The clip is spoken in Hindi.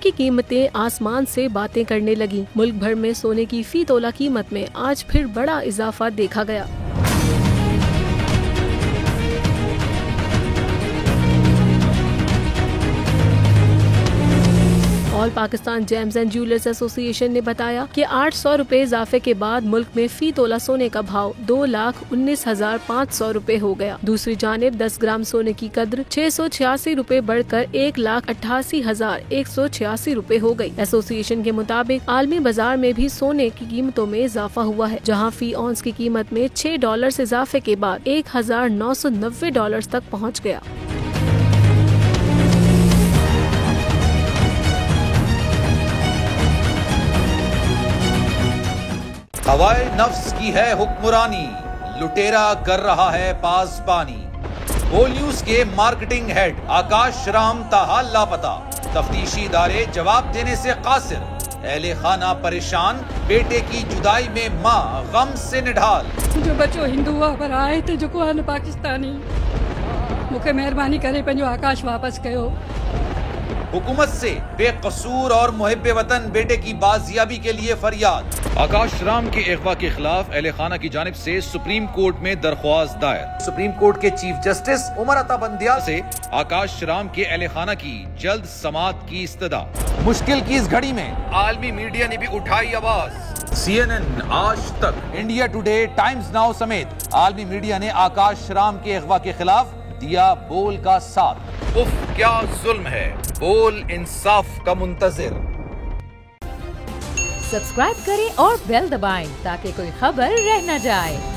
की कीमतें आसमान से बातें करने लगी। मुल्क भर में सोने की फी तोला कीमत में आज फिर बड़ा इजाफा देखा गया। All Pakistan James and jewellers association ने बताया कि 800 रुपए इजाफे के बाद मुल्क में फी तोला सोने का भाव 2,19,500 रुपए हो गया। दूसरी जानिब 10 ग्राम सोने की कद्र 686 रुपए बढ़कर 1,88,186 रुपए हो गई। एसोसिएशन के मुताबिक आलमी बाजार में भी सोने की कीमतों में इजाफा हुआ है, जहाँ फी ऑन्स की कीमत में $6 इजाफे के बाद $1,990 तक पहुँच गया। हवाए नफ्स की है हुक्मरानी, लुटेरा कर रहा है पासबानी। बोल न्यूज के मार्केटिंग हेड आकाश राम ताहा लापता, तफ्तीशी इदारे जवाब देने से कासिर। अहले खाना परेशान, बेटे की जुदाई में माँ गम से निढाल। जो बच्चो हिंदू पर आए थे जो को पाकिस्तानी, मुझे मेहरबानी करे पंजो आकाश वापस कयो। हुकूमत से बेकसूर और मुहिब्बे वतन बेटे की बाजियाबी के लिए फरियाद। आकाश राम के अगवा के खिलाफ अहले खाना की जानिब से सुप्रीम कोर्ट में दरख्वास्त दायर। सुप्रीम कोर्ट के चीफ जस्टिस उमर अता बंदियाल से आकाश राम के अहले खाना की जल्द समाअत की इस्तदा। मुश्किल की इस घड़ी में आलमी मीडिया ने भी उठाई आवाज। CNN, आज तक, इंडिया टुडे, टाइम्स नाउ समेत आलमी मीडिया ने आकाश राम के अगवा के खिलाफ दिया बोल का साथ। उफ क्या जुल्म है, बोल इंसाफ का मुंतजिर। सब्सक्राइब करें और बेल दबाएं ताकि कोई खबर रह न जाए।